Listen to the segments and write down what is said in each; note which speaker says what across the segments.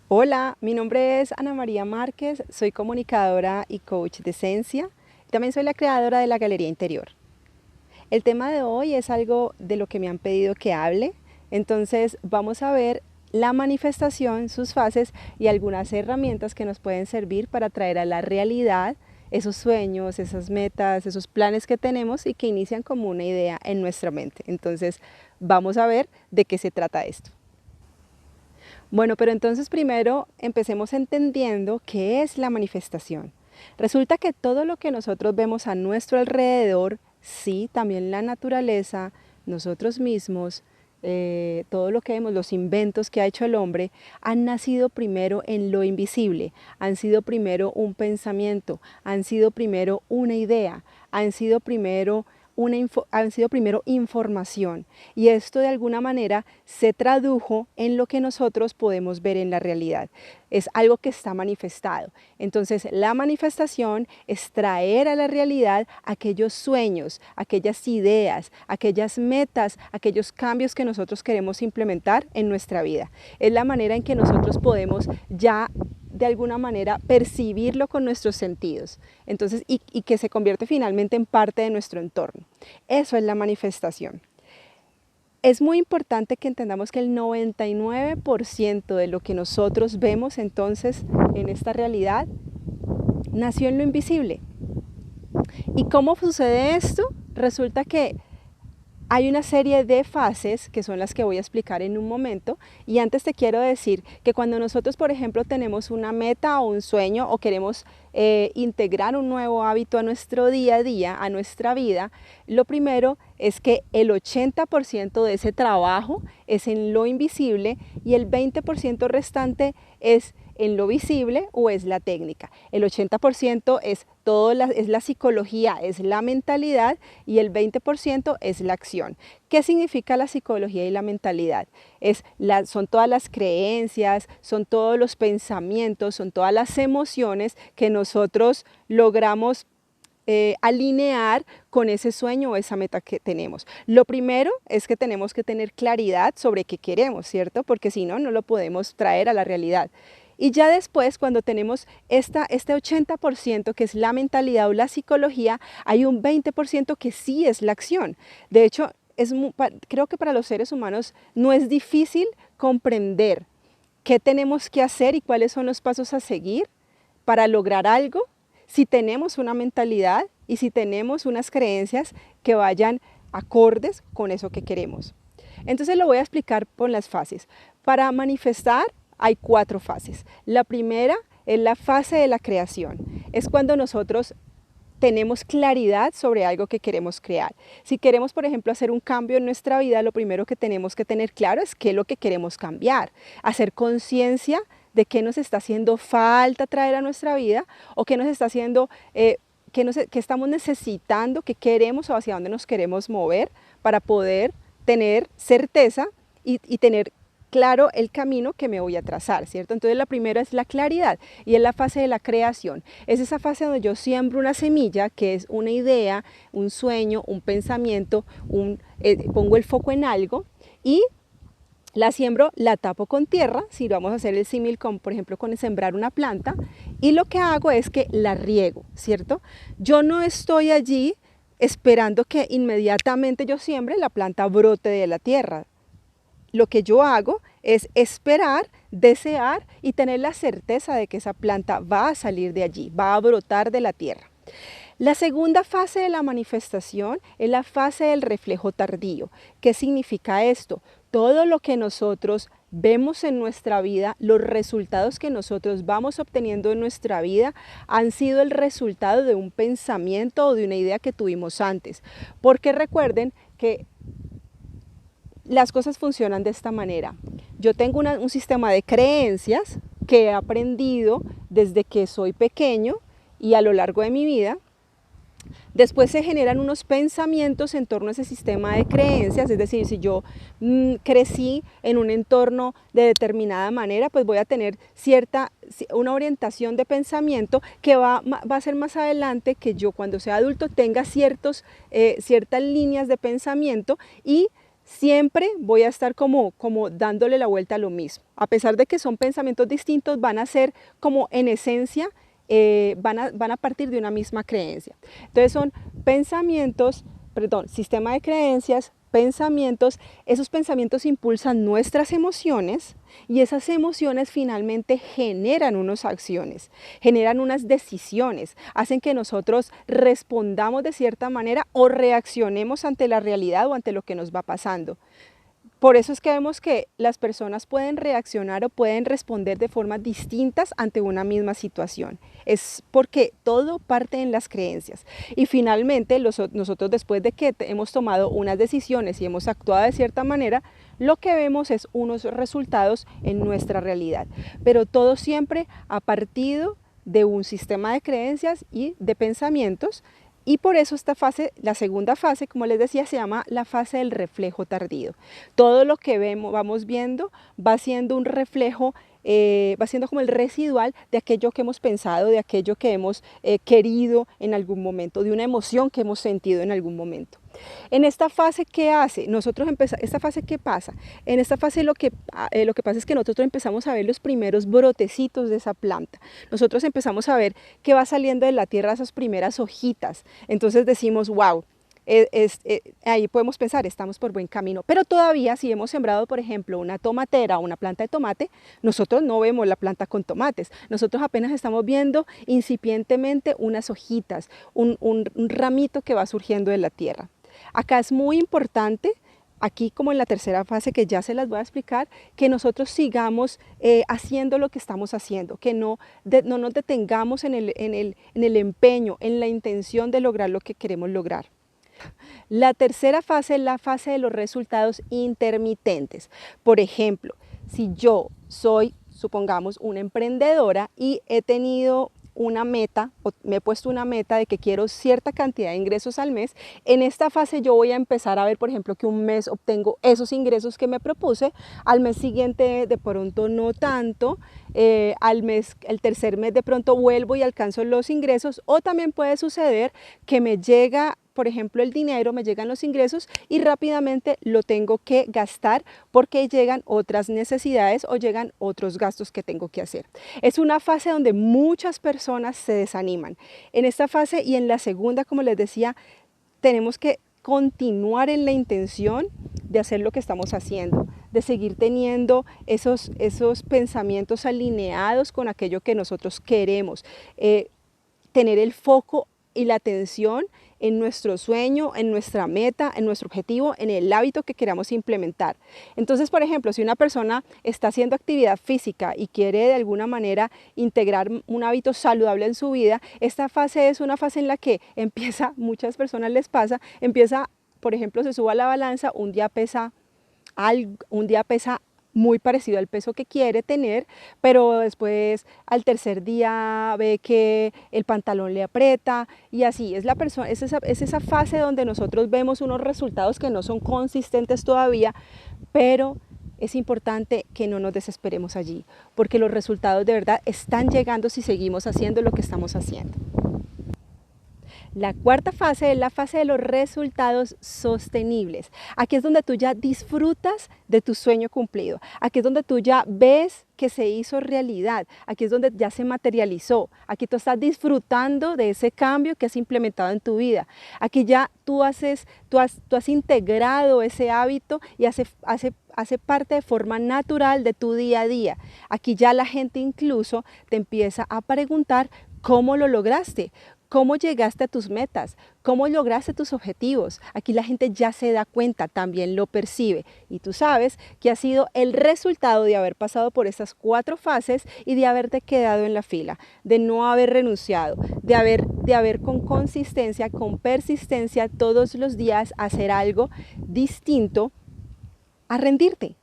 Speaker 1: Hola, mi nombre es Ana María Márquez, soy comunicadora y coach de esencia. También soy la creadora de la Galería Interior. El tema de hoy es algo de lo que me han pedido que hable, entonces vamos a ver la manifestación, sus fases y algunas herramientas que nos pueden servir para traer a la realidad esos sueños, esas metas, esos planes que tenemos y que inician como una idea en nuestra mente. Entonces vamos a ver de qué se trata esto. Bueno, pero entonces primero empecemos entendiendo qué es la manifestación. Resulta que todo lo que nosotros vemos a nuestro alrededor, sí, también la naturaleza, nosotros mismos, todo lo que vemos, los inventos que ha hecho el hombre, han nacido primero en lo invisible, han sido primero un pensamiento, han sido primero una idea, han sido primero han sido primero información, y esto de alguna manera se tradujo en lo que nosotros podemos ver en la realidad. Es algo que está manifestado. Entonces la manifestación es traer a la realidad aquellos sueños, aquellas ideas, aquellas metas, aquellos cambios que nosotros queremos implementar en nuestra vida. Es la manera en que nosotros podemos ya de alguna manera percibirlo con nuestros sentidos, entonces, y que se convierte finalmente en parte de nuestro entorno. Eso es la manifestación. Es muy importante que entendamos que el 99% de lo que nosotros vemos entonces en esta realidad nació en lo invisible. ¿Y cómo sucede esto? Resulta que hay una serie de fases que son las que voy a explicar en un momento, y antes te quiero decir que cuando nosotros, por ejemplo, tenemos una meta o un sueño o queremos integrar un nuevo hábito a nuestro día a día, a nuestra vida, lo primero es que el 80% de ese trabajo es en lo invisible y el 20% restante es en lo visible o es la técnica. El 80% es es la psicología, es la mentalidad, y el 20% es la acción. ¿Qué significa la psicología y la mentalidad? Son todas las creencias, son todos los pensamientos, son todas las emociones que nosotros logramos alinear con ese sueño o esa meta que tenemos. Lo primero es que tenemos que tener claridad sobre qué queremos, ¿cierto? Porque si no, no lo podemos traer a la realidad. Y ya después, cuando tenemos este 80% que es la mentalidad o la psicología, hay un 20% que sí es la acción. De hecho, creo que para los seres humanos no es difícil comprender qué tenemos que hacer y cuáles son los pasos a seguir para lograr algo, si tenemos una mentalidad y si tenemos unas creencias que vayan acordes con eso que queremos. Entonces lo voy a explicar por las fases. Para manifestar hay 4 fases. La primera es la fase de la creación. Es cuando nosotros tenemos claridad sobre algo que queremos crear. Si queremos, por ejemplo, hacer un cambio en nuestra vida, lo primero que tenemos que tener claro es qué es lo que queremos cambiar. Hacer conciencia de qué nos está haciendo falta traer a nuestra vida, o qué nos está haciendo, qué estamos necesitando, qué queremos o hacia dónde nos queremos mover para poder tener certeza y tener claro el camino que me voy a trazar, ¿cierto? Entonces la primera es la claridad y es la fase de la creación. Es esa fase donde yo siembro una semilla, que es una idea, un sueño, un pensamiento, pongo el foco en algo y la siembro, la tapo con tierra, si vamos a hacer el símil con, por ejemplo, con sembrar una planta, y lo que hago es que la riego, ¿cierto? Yo no estoy allí esperando que inmediatamente yo siembre la planta brote de la tierra. Lo que yo hago es esperar, desear y tener la certeza de que esa planta va a salir de allí, va a brotar de la tierra. La segunda fase de la manifestación es la fase del reflejo tardío. ¿Qué significa esto? Todo lo que nosotros vemos en nuestra vida, los resultados que nosotros vamos obteniendo en nuestra vida, han sido el resultado de un pensamiento o de una idea que tuvimos antes. Porque recuerden que las cosas funcionan de esta manera. Yo tengo un sistema de creencias que he aprendido desde que soy pequeño y a lo largo de mi vida. Después se generan unos pensamientos en torno a ese sistema de creencias, es decir, si yo crecí en un entorno de determinada manera, pues voy a tener una orientación de pensamiento que va a ser más adelante que yo cuando sea adulto tenga ciertas líneas de pensamiento, y siempre voy a estar como dándole la vuelta a lo mismo. A pesar de que son pensamientos distintos, van a ser como en esencia, van a partir de una misma creencia. Entonces son pensamientos, perdón, sistema de creencias, pensamientos, esos pensamientos impulsan nuestras emociones y esas emociones finalmente generan unas acciones, generan unas decisiones, hacen que nosotros respondamos de cierta manera o reaccionemos ante la realidad o ante lo que nos va pasando. Por eso es que vemos que las personas pueden reaccionar o pueden responder de formas distintas ante una misma situación. Es porque todo parte en las creencias. Y finalmente nosotros después de que hemos tomado unas decisiones y hemos actuado de cierta manera, lo que vemos es unos resultados en nuestra realidad. Pero todo siempre a partir de un sistema de creencias y de pensamientos. Y por eso esta fase, la segunda fase, como les decía, se llama la fase del reflejo tardío. Todo lo que vamos viendo va siendo un reflejo, va siendo como el residual de aquello que hemos pensado, de aquello que hemos querido en algún momento, de una emoción que hemos sentido en algún momento. En esta fase, ¿qué hace? ¿Esta fase qué pasa? En esta fase lo que pasa es que nosotros empezamos a ver los primeros brotecitos de esa planta. Nosotros empezamos a ver que va saliendo de la tierra esas primeras hojitas. Entonces decimos, wow, ahí podemos pensar, estamos por buen camino. Pero todavía si hemos sembrado, por ejemplo, una tomatera o una planta de tomate, nosotros no vemos la planta con tomates. Nosotros apenas estamos viendo incipientemente unas hojitas, un ramito que va surgiendo de la tierra. Acá es muy importante, aquí como en la tercera fase que ya se las voy a explicar, que nosotros sigamos haciendo lo que estamos haciendo, que no nos detengamos en el empeño, en la intención de lograr lo que queremos lograr. La tercera fase es la fase de los resultados intermitentes. Por ejemplo, si yo soy, supongamos, una emprendedora y he tenido una meta, o me he puesto una meta de que quiero cierta cantidad de ingresos al mes, en esta fase yo voy a empezar a ver, por ejemplo, que un mes obtengo esos ingresos que me propuse, al mes siguiente de pronto no tanto, el tercer mes de pronto vuelvo y alcanzo los ingresos, o también puede suceder que me llega, por ejemplo, el dinero, me llegan los ingresos y rápidamente lo tengo que gastar porque llegan otras necesidades o llegan otros gastos que tengo que hacer. Es una fase donde muchas personas se desaniman. En esta fase y en la segunda, como les decía, tenemos que continuar en la intención de hacer lo que estamos haciendo, de seguir teniendo esos pensamientos alineados con aquello que nosotros queremos, tener el foco y la atención en nuestro sueño, en nuestra meta, en nuestro objetivo, en el hábito que queramos implementar. Entonces, por ejemplo, si una persona está haciendo actividad física y quiere de alguna manera integrar un hábito saludable en su vida, esta fase es una fase en la que empieza, muchas personas les pasa, empieza, por ejemplo, se sube a la balanza, un día pesa muy parecido al peso que quiere tener, pero después al tercer día ve que el pantalón le aprieta y así es esa fase donde nosotros vemos unos resultados que no son consistentes todavía, pero es importante que no nos desesperemos allí, porque los resultados de verdad están llegando si seguimos haciendo lo que estamos haciendo. La cuarta fase es la fase de los resultados sostenibles. Aquí es donde tú ya disfrutas de tu sueño cumplido. Aquí es donde tú ya ves que se hizo realidad. Aquí es donde ya se materializó. Aquí tú estás disfrutando de ese cambio que has implementado en tu vida. Aquí ya tú has integrado ese hábito y hace parte de forma natural de tu día a día. Aquí ya la gente incluso te empieza a preguntar cómo lo lograste. ¿Cómo llegaste a tus metas? ¿Cómo lograste tus objetivos? Aquí la gente ya se da cuenta, también lo percibe. Y tú sabes que ha sido el resultado de haber pasado por estas 4 fases y de haberte quedado en la fila, de no haber renunciado, de haber con consistencia, con persistencia, todos los días hacer algo distinto a rendirte.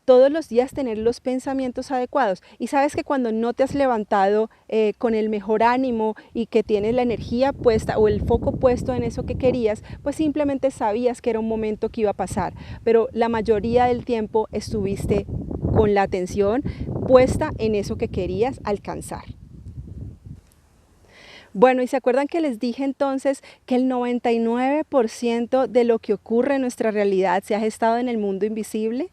Speaker 1: Todos los días tener los pensamientos adecuados. Y sabes que cuando no te has levantado con el mejor ánimo y que tienes la energía puesta o el foco puesto en eso que querías, pues simplemente sabías que era un momento que iba a pasar. Pero la mayoría del tiempo estuviste con la atención puesta en eso que querías alcanzar. Bueno, ¿y se acuerdan que les dije entonces que el 99% de lo que ocurre en nuestra realidad se ha gestado en el mundo invisible?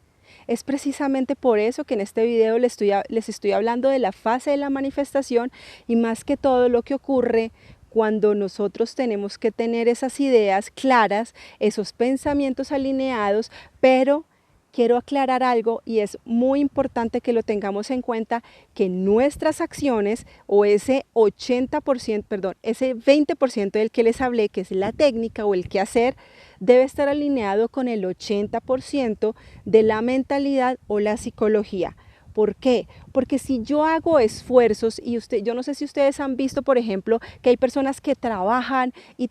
Speaker 1: Es precisamente por eso que en este video les estoy hablando de la fase de la manifestación y más que todo lo que ocurre cuando nosotros tenemos que tener esas ideas claras, esos pensamientos alineados, pero quiero aclarar algo y es muy importante que lo tengamos en cuenta, que nuestras acciones o ese 80%, perdón, ese 20% del que les hablé, que es la técnica o el qué hacer, debe estar alineado con el 80% de la mentalidad o la psicología. ¿Por qué? Porque si yo hago esfuerzos y yo no sé si ustedes han visto, por ejemplo, que hay personas que trabajan y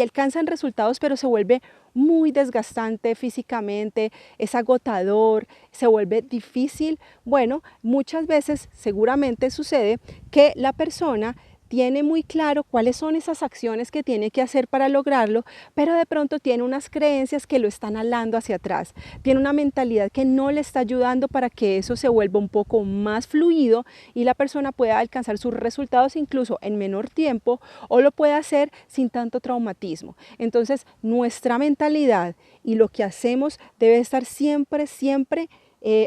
Speaker 1: alcanzan resultados, pero se vuelve muy desgastante físicamente, es agotador, se vuelve difícil. Bueno, muchas veces seguramente sucede que la persona tiene muy claro cuáles son esas acciones que tiene que hacer para lograrlo, pero de pronto tiene unas creencias que lo están alando hacia atrás, tiene una mentalidad que no le está ayudando para que eso se vuelva un poco más fluido y la persona pueda alcanzar sus resultados incluso en menor tiempo o lo pueda hacer sin tanto traumatismo. Entonces, nuestra mentalidad y lo que hacemos debe estar siempre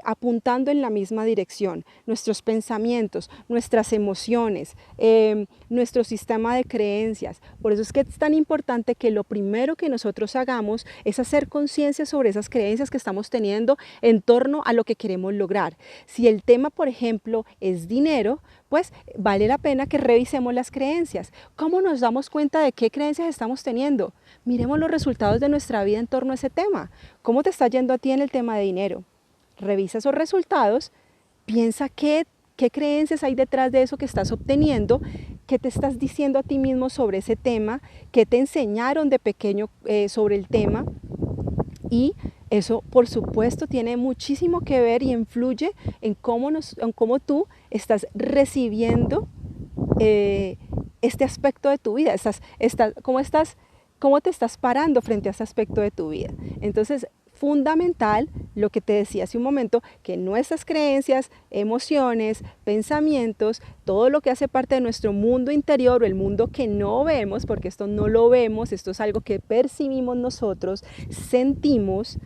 Speaker 1: apuntando en la misma dirección. Nuestros pensamientos, nuestras emociones, nuestro sistema de creencias. Por eso es que es tan importante que lo primero que nosotros hagamos es hacer conciencia sobre esas creencias que estamos teniendo en torno a lo que queremos lograr. Si el tema, por ejemplo, es dinero, pues vale la pena que revisemos las creencias. ¿Cómo nos damos cuenta de qué creencias estamos teniendo? Miremos los resultados de nuestra vida en torno a ese tema. ¿Cómo te está yendo a ti en el tema de dinero? Revisa esos resultados, piensa qué creencias hay detrás de eso que estás obteniendo, qué te estás diciendo a ti mismo sobre ese tema, qué te enseñaron de pequeño sobre el tema, y eso por supuesto tiene muchísimo que ver y influye en cómo tú estás recibiendo este aspecto de tu vida, cómo te estás parando frente a este aspecto de tu vida. Entonces, fundamental, lo que te decía hace un momento, que nuestras creencias, emociones, pensamientos, todo lo que hace parte de nuestro mundo interior o el mundo que no vemos, porque esto no lo vemos, esto es algo que percibimos nosotros, sentimos,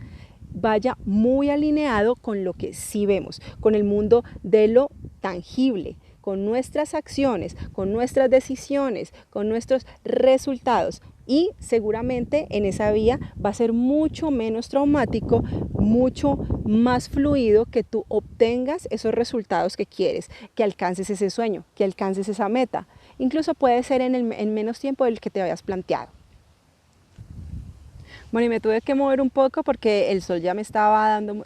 Speaker 1: vaya muy alineado con lo que sí vemos, con el mundo de lo tangible, con nuestras acciones, con nuestras decisiones, con nuestros resultados. Y seguramente en esa vía va a ser mucho menos traumático, mucho más fluido que tú obtengas esos resultados que quieres, que alcances ese sueño, que alcances esa meta. Incluso puede ser en menos tiempo del que te habías planteado. Bueno, y me tuve que mover un poco porque el sol ya me estaba dando,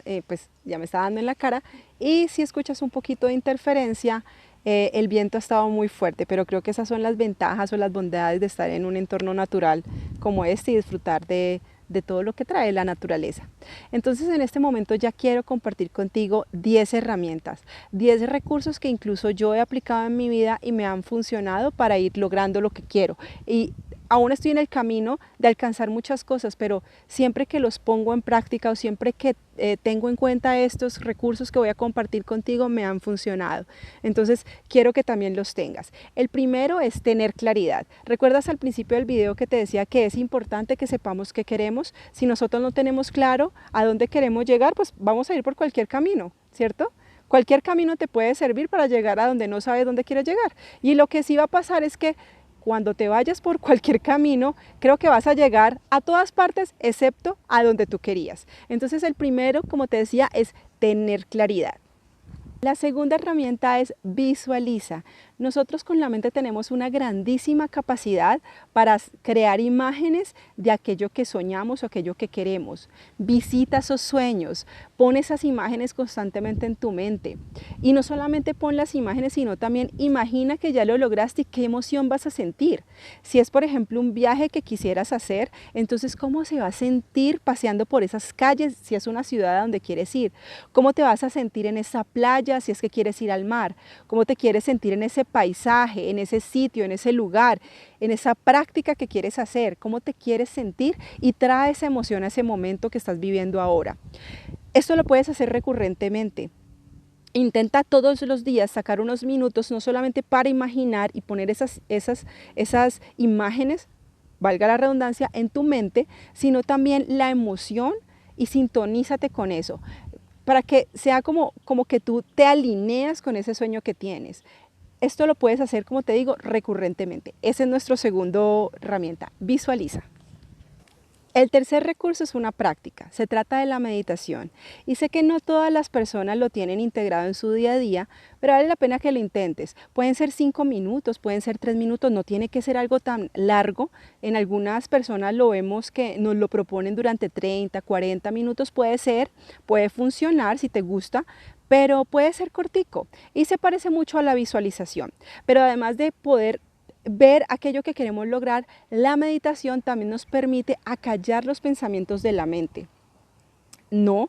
Speaker 1: ya me estaba dando en la cara, y si escuchas un poquito de interferencia, el viento ha estado muy fuerte, pero creo que esas son las ventajas o las bondades de estar en un entorno natural como este y disfrutar de todo lo que trae la naturaleza. Entonces, en este momento ya quiero compartir contigo 10 herramientas, 10 recursos que incluso yo he aplicado en mi vida y me han funcionado para ir logrando lo que quiero. Y aún estoy en el camino de alcanzar muchas cosas, pero siempre que los pongo en práctica o siempre que tengo en cuenta estos recursos que voy a compartir contigo, me han funcionado. Entonces, quiero que también los tengas. El primero es tener claridad. ¿Recuerdas al principio del video que te decía que es importante que sepamos qué queremos? Si nosotros no tenemos claro a dónde queremos llegar, pues vamos a ir por cualquier camino, ¿cierto? Cualquier camino te puede servir para llegar a donde no sabes dónde quieres llegar. Y lo que sí va a pasar es que cuando te vayas por cualquier camino, creo que vas a llegar a todas partes excepto a donde tú querías. Entonces el primero, como te decía, es tener claridad. La segunda herramienta es visualiza. Nosotros con la mente tenemos una grandísima capacidad para crear imágenes de aquello que soñamos o aquello que queremos. Visita esos sueños, pon esas imágenes constantemente en tu mente. Y no solamente pon las imágenes, sino también imagina que ya lo lograste y qué emoción vas a sentir. Si es, por ejemplo, un viaje que quisieras hacer, entonces ¿cómo se va a sentir paseando por esas calles si es una ciudad a donde quieres ir? ¿Cómo te vas a sentir en esa playa si es que quieres ir al mar? ¿Cómo te quieres sentir en ese paisaje, en ese sitio, en ese lugar, en esa práctica que quieres hacer? ¿Cómo te quieres sentir? Y trae esa emoción a ese momento que estás viviendo ahora. Esto lo puedes hacer recurrentemente. Intenta todos los días sacar unos minutos, no solamente para imaginar y poner esas imágenes, valga la redundancia, en tu mente, sino también la emoción, y sintonízate con eso, para que sea como que tú te alineas con ese sueño que tienes. Esto lo puedes hacer, como te digo, recurrentemente. Ese es nuestro segundo herramienta. Visualiza. El tercer recurso es una práctica, se trata de la meditación, y sé que no todas las personas lo tienen integrado en su día a día, pero vale la pena que lo intentes. Pueden ser 5 minutos, pueden ser 3 minutos, no tiene que ser algo tan largo. En algunas personas lo vemos que nos lo proponen durante 30, 40 minutos, puede funcionar si te gusta, pero puede ser cortico y se parece mucho a la visualización. Pero además de poder ver aquello que queremos lograr, la meditación también nos permite acallar los pensamientos de la mente. No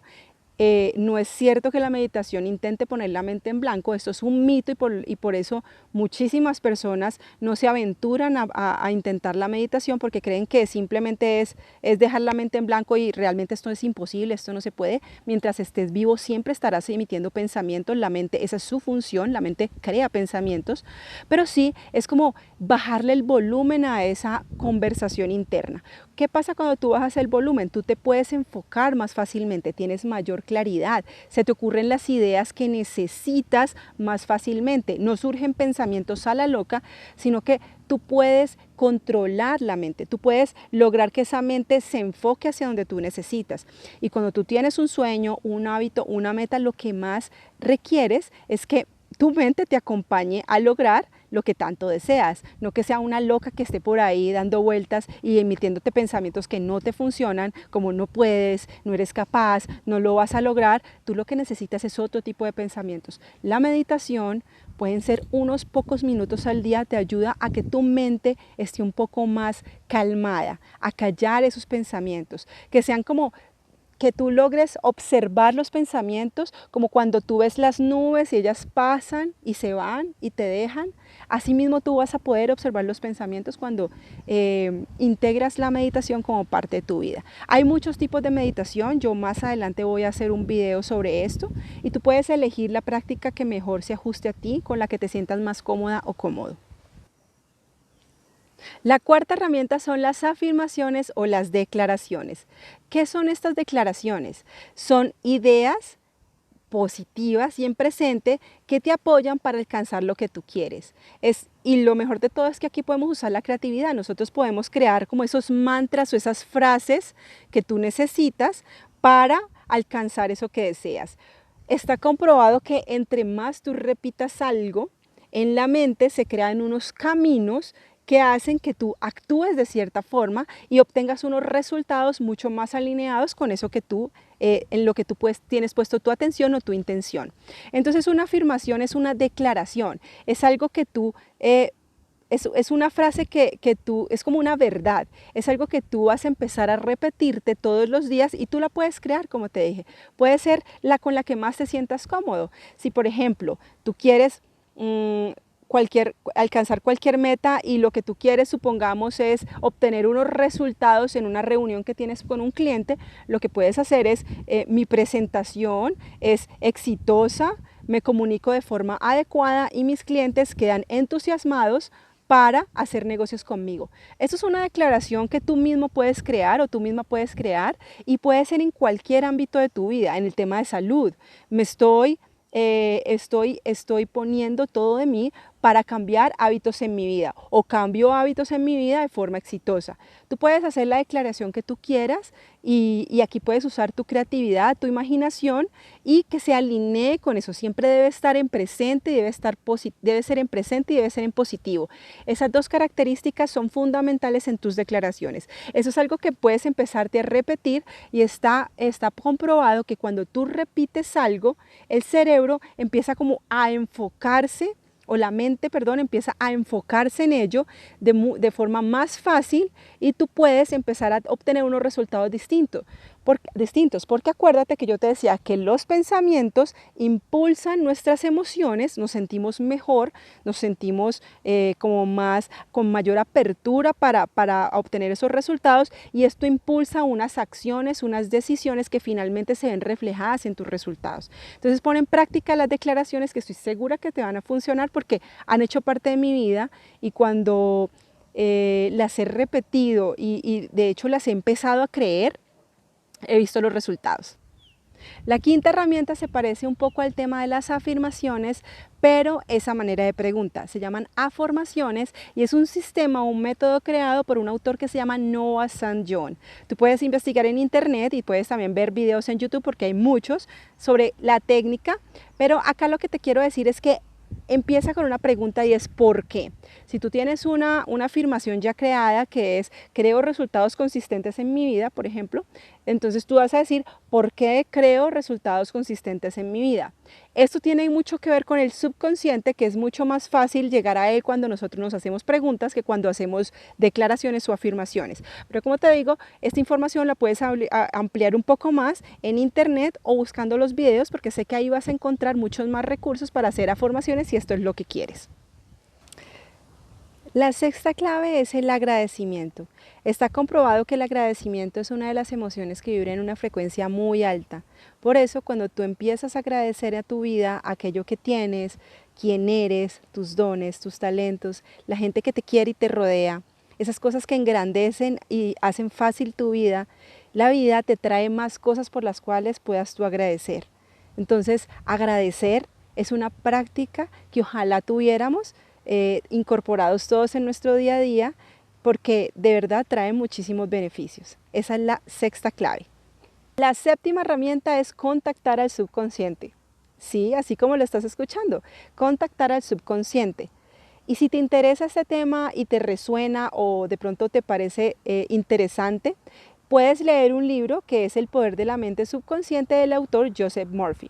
Speaker 1: es cierto que la meditación intente poner la mente en blanco, esto es un mito, y por eso muchísimas personas no se aventuran a intentar la meditación, porque creen que simplemente es dejar la mente en blanco, y realmente esto es imposible, esto no se puede. Mientras estés vivo siempre estarás emitiendo pensamientos, la mente, esa es su función, la mente crea pensamientos, pero sí es como bajarle el volumen a esa conversación interna. ¿Qué pasa cuando tú bajas el volumen? Tú te puedes enfocar más fácilmente, tienes mayor claridad, se te ocurren las ideas que necesitas más fácilmente, no surgen pensamientos a la loca, sino que tú puedes controlar la mente, tú puedes lograr que esa mente se enfoque hacia donde tú necesitas. Y cuando tú tienes un sueño, un hábito, una meta, lo que más requieres es que tu mente te acompañe a lograr lo que tanto deseas, no que sea una loca que esté por ahí dando vueltas y emitiéndote pensamientos que no te funcionan, como no puedes, no eres capaz, no lo vas a lograr. Tú lo que necesitas es otro tipo de pensamientos. La meditación, pueden ser unos pocos minutos al día, te ayuda a que tu mente esté un poco más calmada, a callar esos pensamientos, que sean como que tú logres observar los pensamientos como cuando tú ves las nubes y ellas pasan y se van y te dejan. Asimismo tú vas a poder observar los pensamientos cuando integras la meditación como parte de tu vida. Hay muchos tipos de meditación, yo más adelante voy a hacer un video sobre esto, y tú puedes elegir la práctica que mejor se ajuste a ti, con la que te sientas más cómoda o cómodo. La cuarta herramienta son las afirmaciones o las declaraciones. ¿Qué son estas declaraciones? Son ideas positivas y en presente que te apoyan para alcanzar lo que tú quieres. Y lo mejor de todo es que aquí podemos usar la creatividad. Nosotros podemos crear como esos mantras o esas frases que tú necesitas para alcanzar eso que deseas. Está comprobado que entre más tú repitas algo, en la mente se crean unos caminos que hacen que tú actúes de cierta forma y obtengas unos resultados mucho más alineados con eso que tú, en lo que tú tienes puesto tu atención o tu intención. Entonces una afirmación es una declaración, es algo que tú, es una frase que tú, es como una verdad, es algo que tú vas a empezar a repetirte todos los días, y tú la puedes crear, como te dije, puede ser la con la que más te sientas cómodo. Si por ejemplo tú quieres alcanzar cualquier meta, y lo que tú quieres, supongamos, es obtener unos resultados en una reunión que tienes con un cliente, lo que puedes hacer es, mi presentación es exitosa, me comunico de forma adecuada y mis clientes quedan entusiasmados para hacer negocios conmigo. Eso es una declaración que tú mismo puedes crear o tú misma puedes crear, y puede ser en cualquier ámbito de tu vida. En el tema de salud, estoy poniendo todo de mí para cambiar hábitos en mi vida, o cambio hábitos en mi vida de forma exitosa. Tú puedes hacer la declaración que tú quieras, y aquí puedes usar tu creatividad, tu imaginación, y que se alinee con eso. Siempre debe estar en presente, debe ser en presente y debe ser en positivo. Esas dos características son fundamentales en tus declaraciones. Eso es algo que puedes empezarte a repetir, y está comprobado que cuando tú repites algo, el cerebro empieza como a enfocarse, o la mente, perdón, empieza a enfocarse en ello de forma más fácil, y tú puedes empezar a obtener unos resultados distintos. distintos, porque acuérdate que yo te decía que los pensamientos impulsan nuestras emociones, nos sentimos mejor, nos sentimos como más, con mayor apertura para obtener esos resultados, y esto impulsa unas acciones, unas decisiones que finalmente se ven reflejadas en tus resultados. Entonces pon en práctica las declaraciones que estoy segura que te van a funcionar porque han hecho parte de mi vida, y cuando las he repetido y de hecho las he empezado a creer, he visto los resultados. La quinta herramienta se parece un poco al tema de las afirmaciones, pero esa manera de pregunta. Se llaman afirmaciones y es un sistema, un método creado por un autor que se llama Noah St. John. Tú puedes investigar en internet y puedes también ver videos en YouTube porque hay muchos sobre la técnica, pero acá lo que te quiero decir es que empieza con una pregunta y es ¿por qué? Si tú tienes una afirmación ya creada que es creo resultados consistentes en mi vida, por ejemplo, entonces tú vas a decir ¿por qué creo resultados consistentes en mi vida? Esto tiene mucho que ver con el subconsciente, que es mucho más fácil llegar a él cuando nosotros nos hacemos preguntas que cuando hacemos declaraciones o afirmaciones. Pero como te digo, esta información la puedes ampliar un poco más en internet o buscando los videos, porque sé que ahí vas a encontrar muchos más recursos para hacer afirmaciones si esto es lo que quieres. La sexta clave es el agradecimiento. Está comprobado que el agradecimiento es una de las emociones que vibran en una frecuencia muy alta. Por eso, cuando tú empiezas a agradecer a tu vida aquello que tienes, quién eres, tus dones, tus talentos, la gente que te quiere y te rodea, esas cosas que engrandecen y hacen fácil tu vida, la vida te trae más cosas por las cuales puedas tú agradecer. Entonces, agradecer es una práctica que ojalá tuviéramos incorporados todos en nuestro día a día, porque de verdad trae muchísimos beneficios. Esa es la sexta clave. La séptima herramienta es contactar al subconsciente. Sí, así como lo estás escuchando, contactar al subconsciente. Y si te interesa este tema y te resuena o de pronto te parece interesante, puedes leer un libro que es El poder de la mente subconsciente del autor Joseph Murphy.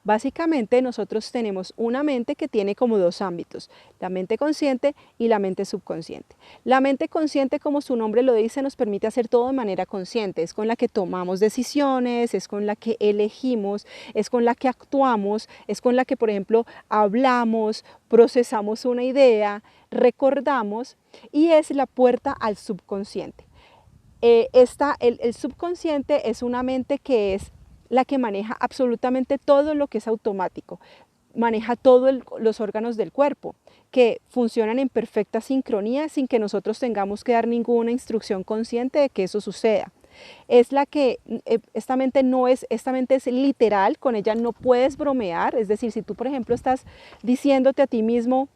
Speaker 1: Básicamente nosotros tenemos una mente que tiene como dos ámbitos, la mente consciente y la mente subconsciente. La mente consciente, como su nombre lo dice, nos permite hacer todo de manera consciente, es con la que tomamos decisiones, es con la que elegimos, es con la que actuamos, es con la que, por ejemplo, hablamos, procesamos una idea, recordamos, y es la puerta al subconsciente. El subconsciente es una mente que es la que maneja absolutamente todo lo que es automático, maneja todos los órganos del cuerpo, que funcionan en perfecta sincronía sin que nosotros tengamos que dar ninguna instrucción consciente de que eso suceda. Es la que, esta mente es literal, con ella no puedes bromear, es decir, si tú por ejemplo estás diciéndote a ti mismo,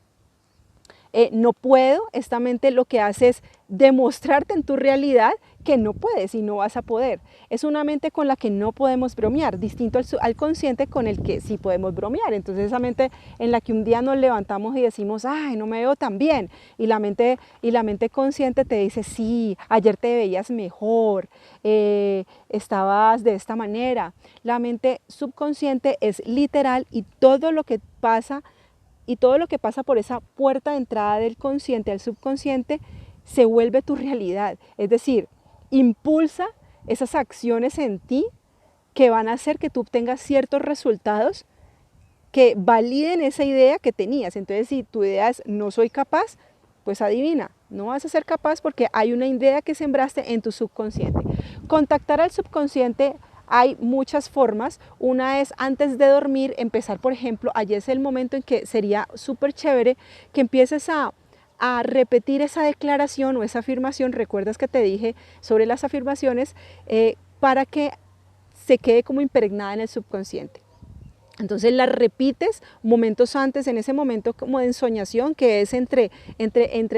Speaker 1: no puedo, esta mente lo que hace es demostrarte en tu realidad que no puedes y no vas a poder. Es una mente con la que no podemos bromear, distinto al consciente con el que sí podemos bromear. Entonces esa mente en la que un día nos levantamos y decimos, ay, no me veo tan bien. Y la mente consciente te dice, sí, ayer te veías mejor, estabas de esta manera. La mente subconsciente es literal y todo lo que pasa por esa puerta de entrada del consciente al subconsciente se vuelve tu realidad. Es decir, impulsa esas acciones en ti que van a hacer que tú obtengas ciertos resultados que validen esa idea que tenías. Entonces, si tu idea es no soy capaz, pues adivina, no vas a ser capaz porque hay una idea que sembraste en tu subconsciente. Contactar al subconsciente hay muchas formas. Una es antes de dormir, empezar, por ejemplo, allí es el momento en que sería súper chévere que empieces a repetir esa declaración o esa afirmación. Recuerdas que te dije sobre las afirmaciones, para que se quede como impregnada en el subconsciente. Entonces la repites momentos antes, en ese momento como de ensoñación, que es entre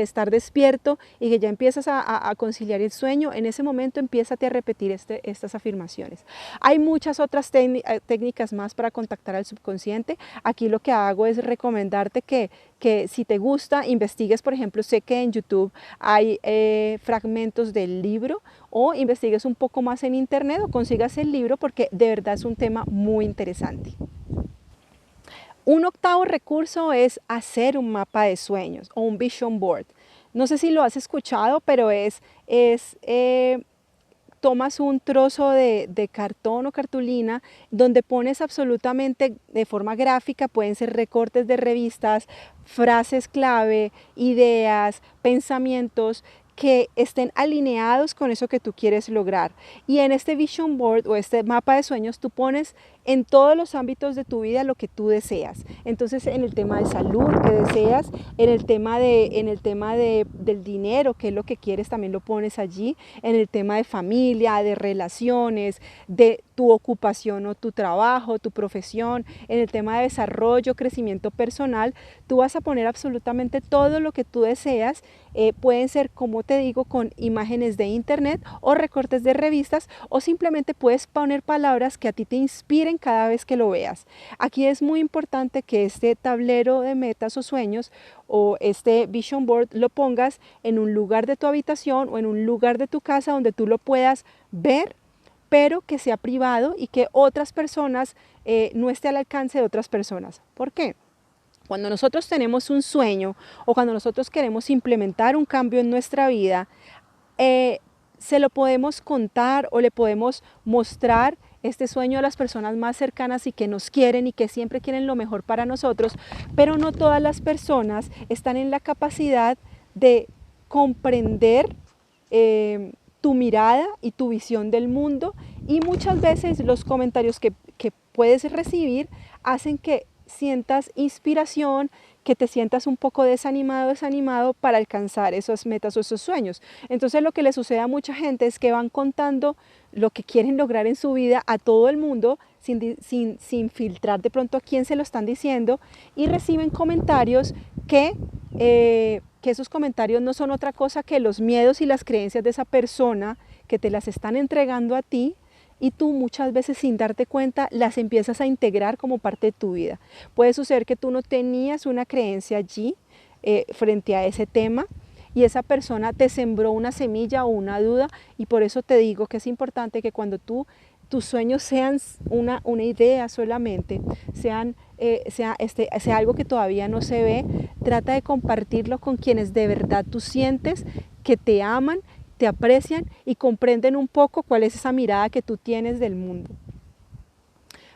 Speaker 1: estar despierto y que ya empiezas a conciliar el sueño. En ese momento empiézate a repetir estas afirmaciones. Hay muchas otras técnicas más para contactar al subconsciente. Aquí lo que hago es recomendarte que si te gusta, investigues, por ejemplo, sé que en YouTube hay fragmentos del libro, o investigues un poco más en internet o consigas el libro, porque de verdad es un tema muy interesante. Un octavo recurso es hacer un mapa de sueños o un vision board. No sé si lo has escuchado, pero tomas un trozo de cartón o cartulina donde pones absolutamente de forma gráfica, pueden ser recortes de revistas, frases clave, ideas, pensamientos que estén alineados con eso que tú quieres lograr. Y en este vision board o este mapa de sueños tú pones en todos los ámbitos de tu vida lo que tú deseas. Entonces en el tema de salud que deseas, en el tema del dinero, que es lo que quieres, también lo pones allí, en el tema de familia, de relaciones, de tu ocupación o tu trabajo, tu profesión, en el tema de desarrollo, crecimiento personal, tú vas a poner absolutamente todo lo que tú deseas. Pueden ser, como te digo, con imágenes de internet o recortes de revistas, o simplemente puedes poner palabras que a ti te inspiren cada vez que lo veas. Aquí es muy importante que este tablero de metas o sueños o este vision board lo pongas en un lugar de tu habitación o en un lugar de tu casa donde tú lo puedas ver, pero que sea privado y que otras personas no esté al alcance de otras personas. ¿Por qué? Cuando nosotros tenemos un sueño o cuando nosotros queremos implementar un cambio en nuestra vida, se lo podemos contar o le podemos mostrar este sueño a las personas más cercanas y que nos quieren y que siempre quieren lo mejor para nosotros, pero no todas las personas están en la capacidad de comprender tu mirada y tu visión del mundo, y muchas veces los comentarios que puedes recibir hacen que sientas inspiración, que te sientas un poco desanimado para alcanzar esas metas o esos sueños. Entonces lo que le sucede a mucha gente es que van contando lo que quieren lograr en su vida a todo el mundo sin filtrar de pronto a quién se lo están diciendo, y reciben comentarios que esos comentarios no son otra cosa que los miedos y las creencias de esa persona que te las están entregando a ti, y tú muchas veces sin darte cuenta las empiezas a integrar como parte de tu vida. Puede suceder que tú no tenías una creencia allí frente a ese tema, y esa persona te sembró una semilla o una duda, y por eso te digo que es importante que cuando tus sueños sean una idea solamente, sea algo que todavía no se ve, trata de compartirlo con quienes de verdad tú sientes que te aman, te aprecian y comprenden un poco cuál es esa mirada que tú tienes del mundo.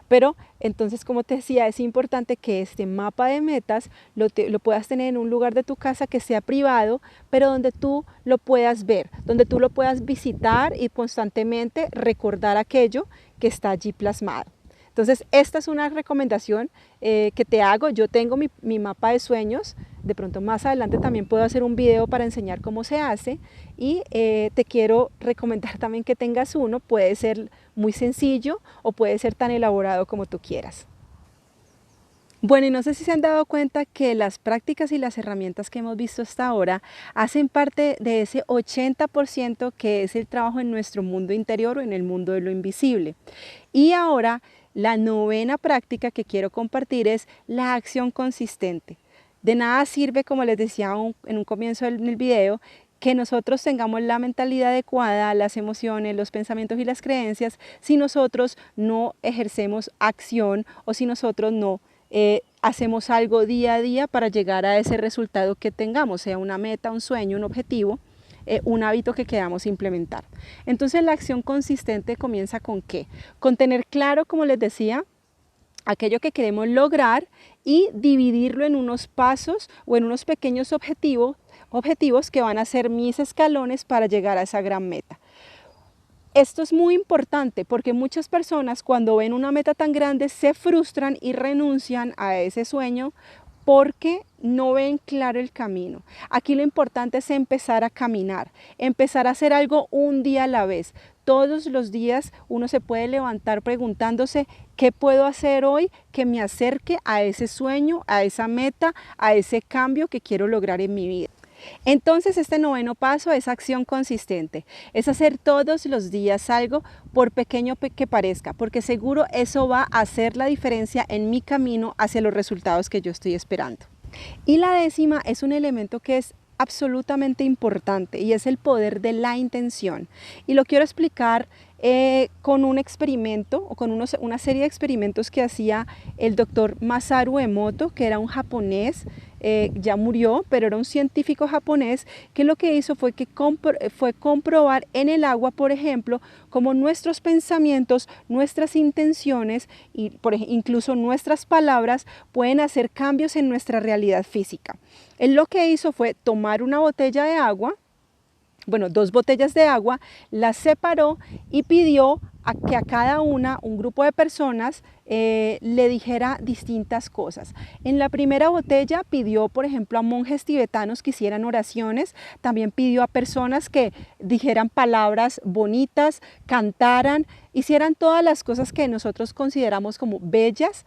Speaker 1: Pero entonces, como te decía, es importante que este mapa de metas lo puedas tener en un lugar de tu casa que sea privado, pero donde tú lo puedas ver, donde tú lo puedas visitar y constantemente recordar aquello que está allí plasmado. Entonces, esta es una recomendación que te hago. Yo tengo mi mapa de sueños. De pronto más adelante también puedo hacer un video para enseñar cómo se hace, y te quiero recomendar también que tengas uno. Puede ser muy sencillo o puede ser tan elaborado como tú quieras. Bueno, y no sé si se han dado cuenta que las prácticas y las herramientas que hemos visto hasta ahora hacen parte de ese 80% que es el trabajo en nuestro mundo interior o en el mundo de lo invisible. Y ahora la novena práctica que quiero compartir es la acción consistente. De nada sirve, como les decía en un comienzo del video, que nosotros tengamos la mentalidad adecuada, las emociones, los pensamientos y las creencias, si nosotros no ejercemos acción o si nosotros no hacemos algo día a día para llegar a ese resultado que tengamos, sea una meta, un sueño, un objetivo, un hábito que queramos implementar. Entonces la acción consistente comienza ¿con qué? Con tener claro, como les decía, aquello que queremos lograr y dividirlo en unos pasos o en unos pequeños objetivos que van a ser mis escalones para llegar a esa gran meta. Esto es muy importante porque muchas personas cuando ven una meta tan grande se frustran y renuncian a ese sueño porque no ven claro el camino. Aquí lo importante es empezar a caminar, empezar a hacer algo un día a la vez. Todos los días uno se puede levantar preguntándose qué puedo hacer hoy que me acerque a ese sueño, a esa meta, a ese cambio que quiero lograr en mi vida. Entonces este noveno paso es acción consistente, es hacer todos los días algo por pequeño que parezca, porque seguro eso va a hacer la diferencia en mi camino hacia los resultados que yo estoy esperando. Y la décima es un elemento que es absolutamente importante y es el poder de la intención, y lo quiero explicar con un experimento o con una serie de experimentos que hacía el doctor Masaru Emoto, que era un japonés ya murió, pero era un científico japonés que lo que hizo fue, fue comprobar en el agua, por ejemplo, cómo nuestros pensamientos, nuestras intenciones y incluso nuestras palabras pueden hacer cambios en nuestra realidad física. Él lo que hizo fue tomar una botella de agua, bueno, 2 botellas de agua, las separó y pidió que a cada una, un grupo de personas, le dijera distintas cosas. En la primera botella pidió, por ejemplo, a monjes tibetanos que hicieran oraciones, también pidió a personas que dijeran palabras bonitas, cantaran, hicieran todas las cosas que nosotros consideramos como bellas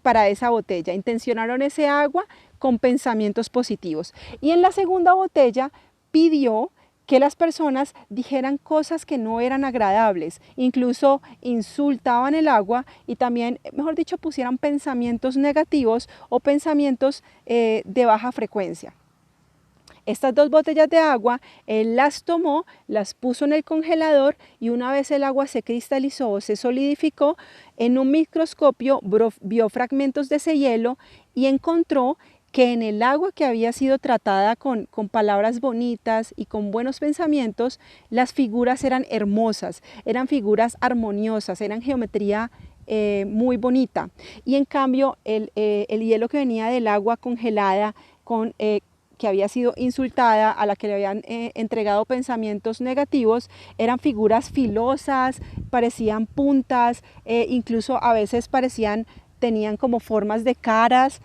Speaker 1: para esa botella. Intencionaron ese agua con pensamientos positivos. Y en la segunda botella pidió que las personas dijeran cosas que no eran agradables, incluso insultaban el agua y también, mejor dicho, pusieran pensamientos negativos o pensamientos de baja frecuencia. Estas 2 botellas de agua, él las tomó, las puso en el congelador y una vez el agua se cristalizó o se solidificó, en un microscopio vio fragmentos de ese hielo y encontró que en el agua que había sido tratada con palabras bonitas y con buenos pensamientos, las figuras eran hermosas, eran figuras armoniosas, eran geometría muy bonita. Y en cambio el hielo que venía del agua congelada, que había sido insultada, a la que le habían entregado pensamientos negativos, eran figuras filosas, parecían puntas, incluso a veces tenían como formas de caras,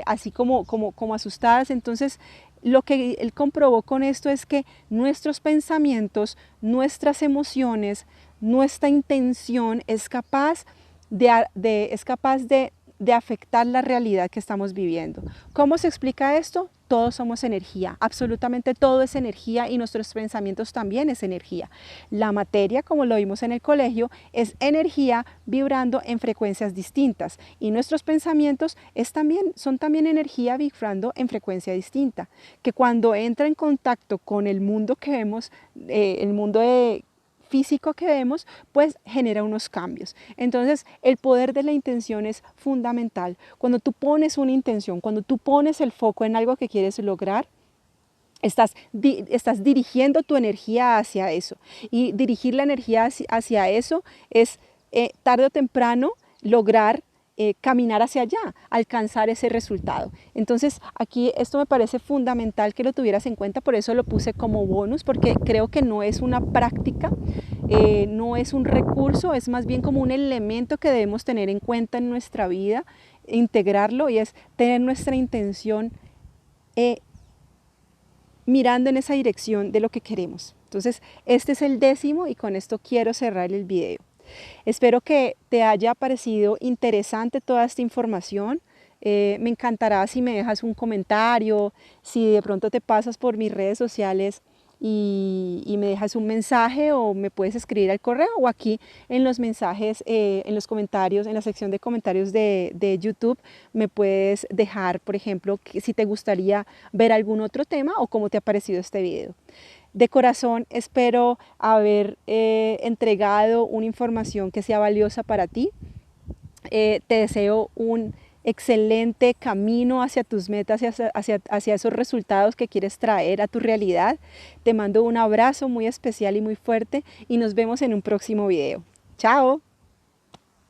Speaker 1: así como asustadas. Entonces, lo que él comprobó con esto es que nuestros pensamientos, nuestras emociones, nuestra intención es capaz de afectar la realidad que estamos viviendo. ¿Cómo se explica esto? Todos somos energía, absolutamente todo es energía y nuestros pensamientos también es energía. La materia, como lo vimos en el colegio, es energía vibrando en frecuencias distintas y nuestros pensamientos son también energía vibrando en frecuencia distinta, que cuando entra en contacto con el mundo que vemos, el mundo físico que vemos, pues genera unos cambios. Entonces, el poder de la intención es fundamental. Cuando tú pones una intención, cuando tú pones el foco en algo que quieres lograr, estás dirigiendo tu energía hacia eso. Y dirigir la energía hacia eso es tarde o temprano lograr caminar hacia allá, alcanzar ese resultado. Entonces aquí esto me parece fundamental que lo tuvieras en cuenta, por eso lo puse como bonus, porque creo que no es una práctica, no es un recurso, es más bien como un elemento que debemos tener en cuenta en nuestra vida, integrarlo, y es tener nuestra intención mirando en esa dirección de lo que queremos. Entonces este es el 10º y con esto quiero cerrar el video. Espero que te haya parecido interesante toda esta información. Me encantará si me dejas un comentario, si de pronto te pasas por mis redes sociales y me dejas un mensaje, o me puedes escribir al correo o aquí en los mensajes, en los comentarios, en la sección de comentarios de YouTube, me puedes dejar, por ejemplo, si te gustaría ver algún otro tema o cómo te ha parecido este video. De corazón espero haber entregado una información que sea valiosa para ti. Te deseo un excelente camino hacia tus metas y hacia esos resultados que quieres traer a tu realidad. Te mando un abrazo muy especial y muy fuerte y nos vemos en un próximo video. ¡Chao!